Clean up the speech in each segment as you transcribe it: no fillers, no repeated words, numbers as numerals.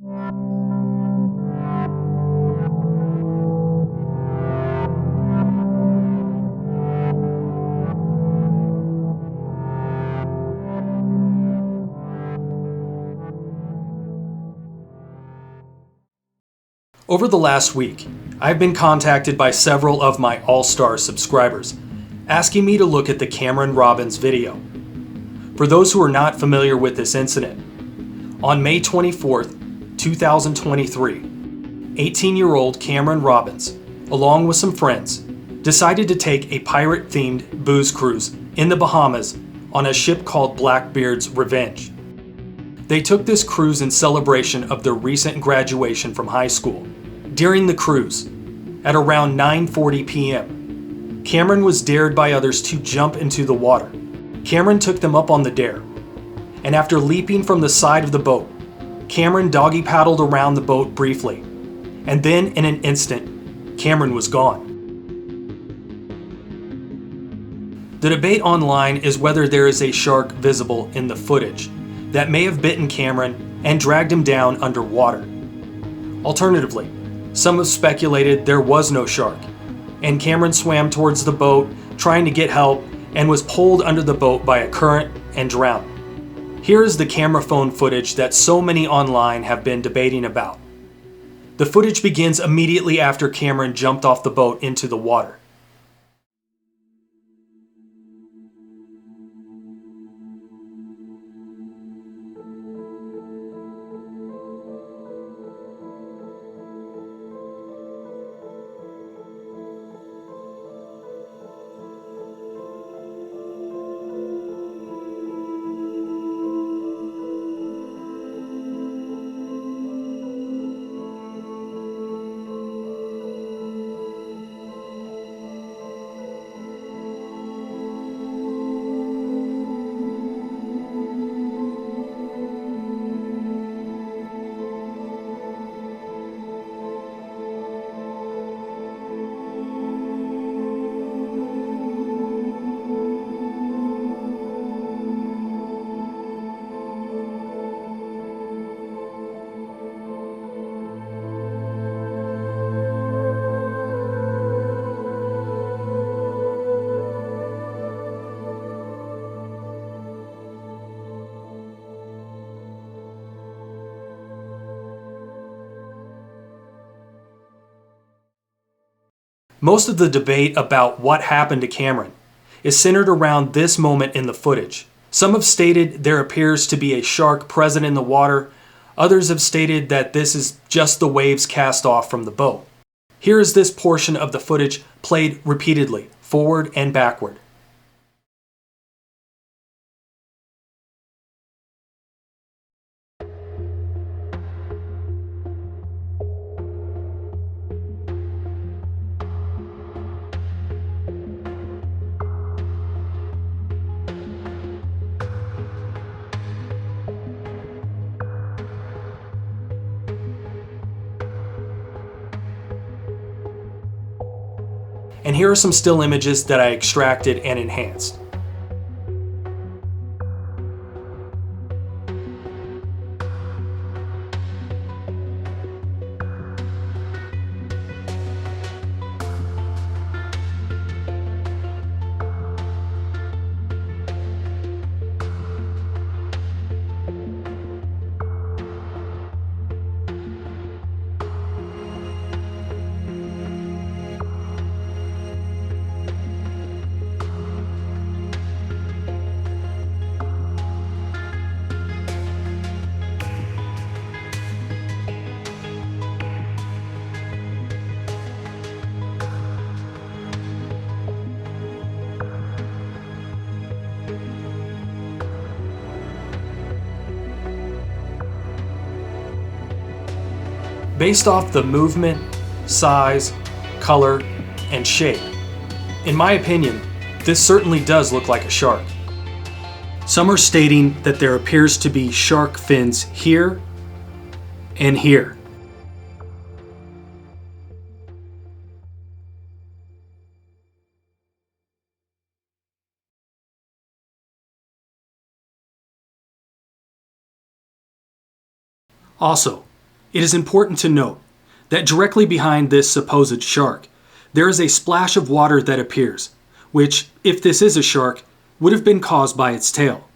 Over the last week, I've been contacted by several of my All-Star subscribers, asking me to look at the Cameron Robbins video. For those who are not familiar with this incident, on May 24th, 2023, 18-year-old Cameron Robbins, along with some friends, decided to take a pirate-themed booze cruise in the Bahamas on a ship called Blackbeard's Revenge. They took this cruise in celebration of their recent graduation from high school. During the cruise, at around 9:40 p.m., Cameron was dared by others to jump into the water. Cameron took them up on the dare, and after leaping from the side of the boat, Cameron doggy paddled around the boat briefly, and then in an instant, Cameron was gone. The debate online is whether there is a shark visible in the footage that may have bitten Cameron and dragged him down underwater. Alternatively, some have speculated there was no shark, and Cameron swam towards the boat trying to get help and was pulled under the boat by a current and drowned. Here is the camera phone footage that so many online have been debating about. The footage begins immediately after Cameron jumped off the boat into the water. Most of the debate about what happened to Cameron is centered around this moment in the footage. Some have stated there appears to be a shark present in the water. Others have stated that this is just the waves cast off from the boat. Here is this portion of the footage played repeatedly, forward and backward. And here are some still images that I extracted and enhanced. Based off the movement, size, color, and shape, in my opinion, this certainly does look like a shark. Some are stating that there appears to be shark fins here and here. Also, It is important to note that directly behind this supposed shark, there is a splash of water that appears, which, if this is a shark, would have been caused by its tail.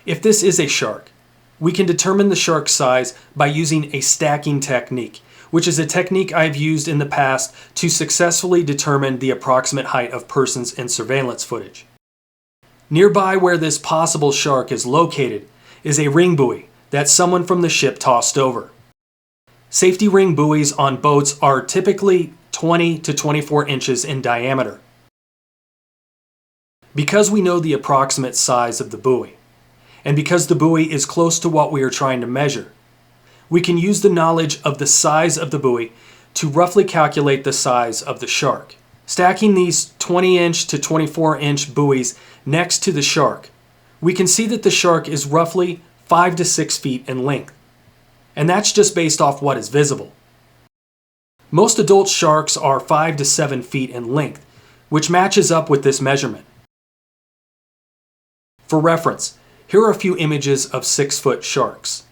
If this is a shark, we can determine the shark's size by using a stacking technique, which is a technique I've used in the past to successfully determine the approximate height of persons in surveillance footage. Nearby where this possible shark is located is a ring buoy that someone from the ship tossed over. Safety ring buoys on boats are typically 20 to 24 inches in diameter. Because we know the approximate size of the buoy, and because the buoy is close to what we are trying to measure, we can use the knowledge of the size of the buoy to roughly calculate the size of the shark. Stacking these 20-inch to 24-inch buoys next to the shark, we can see that the shark is roughly 5 to 6 feet in length. And that's just based off what is visible. Most adult sharks are 5 to 7 feet in length, which matches up with this measurement. For reference, here are a few images of 6-foot sharks.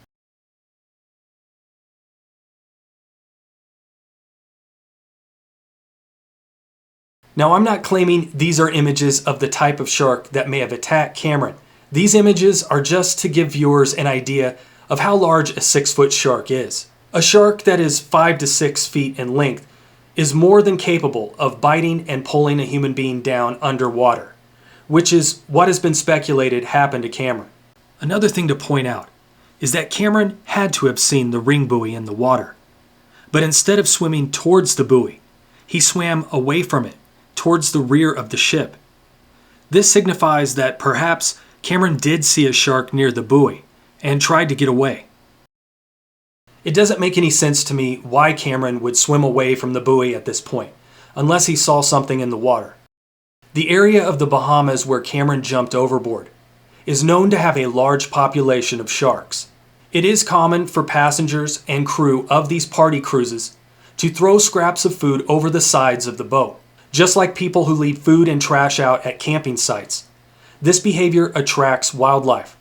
Now, I'm not claiming these are images of the type of shark that may have attacked Cameron. These images are just to give viewers an idea of how large a 6-foot shark is. A shark that is 5 to 6 feet in length is more than capable of biting and pulling a human being down underwater, which is what has been speculated happened to Cameron. Another thing to point out is that Cameron had to have seen the ring buoy in the water, but instead of swimming towards the buoy, he swam away from it, towards the rear of the ship. This signifies that perhaps Cameron did see a shark near the buoy and tried to get away. It doesn't make any sense to me why Cameron would swim away from the buoy at this point, unless he saw something in the water. The area of the Bahamas where Cameron jumped overboard is known to have a large population of sharks. It is common for passengers and crew of these party cruises to throw scraps of food over the sides of the boat, just like people who leave food and trash out at camping sites. This behavior attracts wildlife.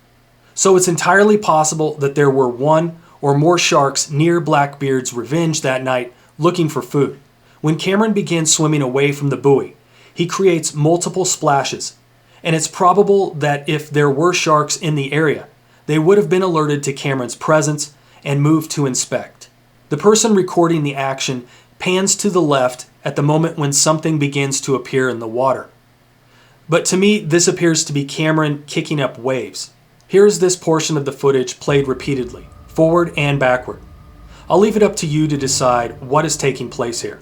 So it's entirely possible that there were one or more sharks near Blackbeard's Revenge that night looking for food. When Cameron begins swimming away from the buoy, he creates multiple splashes, and it's probable that if there were sharks in the area, they would have been alerted to Cameron's presence and moved to inspect. The person recording the action pans to the left at the moment when something begins to appear in the water. But to me, this appears to be Cameron kicking up waves. Here is this portion of the footage played repeatedly, forward and backward. I'll leave it up to you to decide what is taking place here.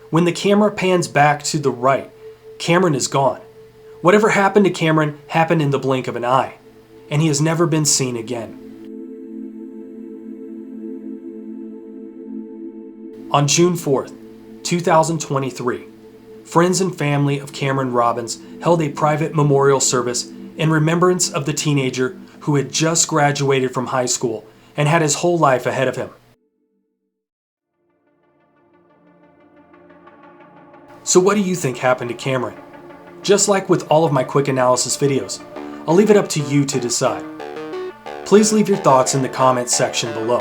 When the camera pans back to the right, Cameron is gone. Whatever happened to Cameron happened in the blink of an eye, and he has never been seen again. On June 4th, 2023, friends and family of Cameron Robbins held a private memorial service in remembrance of the teenager who had just graduated from high school and had his whole life ahead of him. So what do you think happened to Cameron? Just like with all of my quick analysis videos, I'll leave it up to you to decide. Please leave your thoughts in the comments section below.